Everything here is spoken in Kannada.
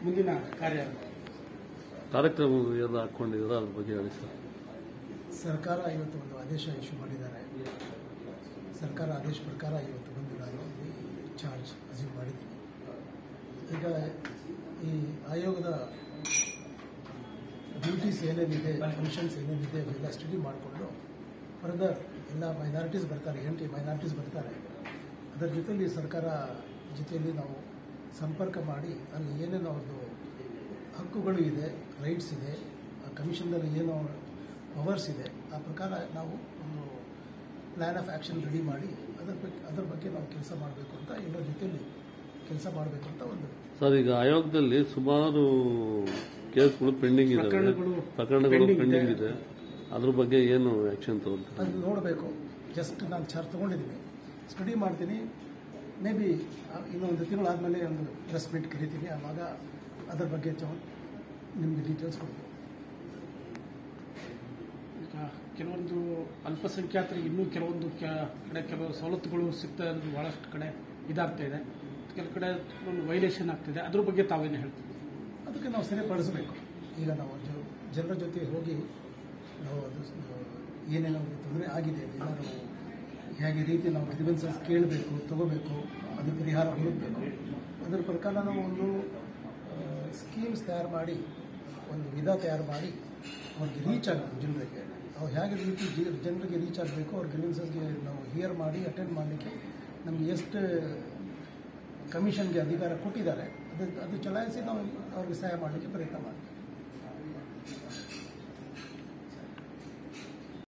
ಮುಂದಿನ ಕಾರ್ಯಕ್ರಮ ಎಲ್ಲ ಹಾಕೊಂಡಿದ್ದೀರಾ ಅದ್ರ ಬಗ್ಗೆ ಹೇಳಿ ಸರ್. ಸರ್ಕಾರ ಇವತ್ತು ಒಂದು ಆದೇಶ ಇಶ್ಯೂ ಮಾಡಿದ್ದಾರೆ. ಸರ್ಕಾರ ಆದೇಶ ಪ್ರಕಾರ ಇವತ್ತು ಬಂದು ನಾನು ಚಾರ್ಜ್ ಅಸ್ಯೂಮ್ ಮಾಡಿದ್ದೀನಿ. ಈಗ ಈ ಆಯೋಗದ ಡ್ಯೂಟೀಸ್ ಏನೇನಿದೆ, ಫಂಕ್ಷನ್ಸ್ ಏನೇನಿದೆ ಅವೆಲ್ಲ ಸ್ಟಡಿ ಮಾಡಿಕೊಂಡು ಫರ್ದರ್ ಎಲ್ಲ ಮೈನಾರಿಟೀಸ್ ಬರ್ತಾರೆ, 8 ಮೈನಾರಿಟೀಸ್ ಬರ್ತಾರೆ. ಅದರ ಜೊತೆಯಲ್ಲಿ ಸರ್ಕಾರ ಜೊತೆಯಲ್ಲಿ ನಾವು ಸಂಪರ್ಕ ಮಾಡಿ ಅಲ್ಲಿ ಏನೇನು ಅವ್ರದ್ದು ಹಕ್ಕುಗಳು ಇದೆ, ರೈಟ್ಸ್ ಇದೆ, ಕಮಿಷನ್ನಲ್ಲಿ ಏನೋ ಪವರ್ಸ್ ಇದೆ, ಆ ಪ್ರಕಾರ ನಾವು ಒಂದು ಪ್ಲ್ಯಾನ್ ಆಫ್ ಆ್ಯಕ್ಷನ್ ರೆಡಿ ಮಾಡಿ ಅದರ ಬಗ್ಗೆ ನಾವು ಕೆಲಸ ಮಾಡಬೇಕು ಅಂತ, ಎಲ್ಲರ ಜೊತೆಯಲ್ಲಿ ಕೆಲಸ ಮಾಡಬೇಕು ಅಂತ ಒಂದು. ಸರ್, ಈಗ ಆಯೋಗದಲ್ಲಿ ಸುಮಾರು ಕೇಸ್ಗಳು ಪೆಂಡಿಂಗ್ ಇದೆ, ಪ್ರಕರಣಗಳು ಪೆಂಡಿಂಗ್ ಇದೆ. ಅದ್ರ ಬಗ್ಗೆ ಏನು ಆಕ್ಷನ್ ತಗೊಳ್ತಾರೆ ಅದು ನೋಡಬೇಕು. ಜಸ್ಟ್ ನಾನು ಚಾರ್ಜ್ ತೊಗೊಂಡಿದ್ದೀನಿ, ಸ್ಟಡಿ ಮಾಡ್ತೀನಿ. ಮೇ ಬಿ ಇನ್ನೊಂದು ತಿಂಗಳಾದಮೇಲೆ ಒಂದು ಪ್ರೆಸ್ ಮೀಟ್ ಕರಿತೀನಿ, ಆವಾಗ ಅದರ ಬಗ್ಗೆ ನಿಮಗೆ ಡೀಟೇಲ್ಸ್ ಕೊಡ್ಬೋದು. ಈಗ ಕೆಲವೊಂದು ಅಲ್ಪಸಂಖ್ಯಾತರಿಗೆ ಇನ್ನೂ ಕೆಲವೊಂದು ಕಡೆ ಕೆಲವು ಸವಲತ್ತುಗಳು ಸಿಗ್ತಾ ಇರೋದು ಬಹಳಷ್ಟು ಕಡೆ ಇದಾಗ್ತಾ ಇದೆ, ಕೆಲವು ಕಡೆ ಒಂದು ವೈಲೇಷನ್ ಆಗ್ತಿದೆ. ಅದ್ರ ಬಗ್ಗೆ ತಾವೇನು ಹೇಳ್ತೀವಿ? ಅದಕ್ಕೆ ನಾವು ಸರಿಪಡಿಸಬೇಕು. ಈಗ ನಾವು ಜನರ ಜೊತೆ ಹೋಗಿ ನಾವು ಅದು ಏನೇನೋ ತೊಂದರೆ ಆಗಿದೆ ಎಲ್ಲರೂ ಹೇಗೆ ರೀತಿ ನಾವು ಗ್ರೀವೆನ್ಸಸ್ ಕೇಳಬೇಕು, ತಗೋಬೇಕು, ಅದು ಪರಿಹಾರ ಹುಡುಕಬೇಕು. ಅದರ ಪ್ರಕಾರ ನಾವು ಒಂದು ಸ್ಕೀಮ್ಸ್ ತಯಾರು ಮಾಡಿ, ಒಂದು ವಿಧ ತಯಾರು ಮಾಡಿ ಅವ್ರಿಗೆ ರೀಚ್ ಆಗಬೇಕು. ಜನರಿಗೆ ನಾವು ಹೇಗೆ ರೀತಿ ಜನರಿಗೆ ರೀಚ್ ಆಗಬೇಕು, ಅವ್ರ ಗ್ರೀವೆನ್ಸಸ್ಗೆ ನಾವು ಹಿಯರ್ ಮಾಡಿ ಅಟೆಂಡ್ ಮಾಡಲಿಕ್ಕೆ ನಮಗೆ ಎಷ್ಟು ಕಮಿಷನ್ಗೆ ಅಧಿಕಾರ ಕೊಟ್ಟಿದ್ದಾರೆ ಅದು ಚಲಾಯಿಸಿ ನಾವು ಅವ್ರಿಗೆ ಸಹಾಯ ಮಾಡಲಿಕ್ಕೆ ಪ್ರಯತ್ನ ಮಾಡ್ತೀವಿ.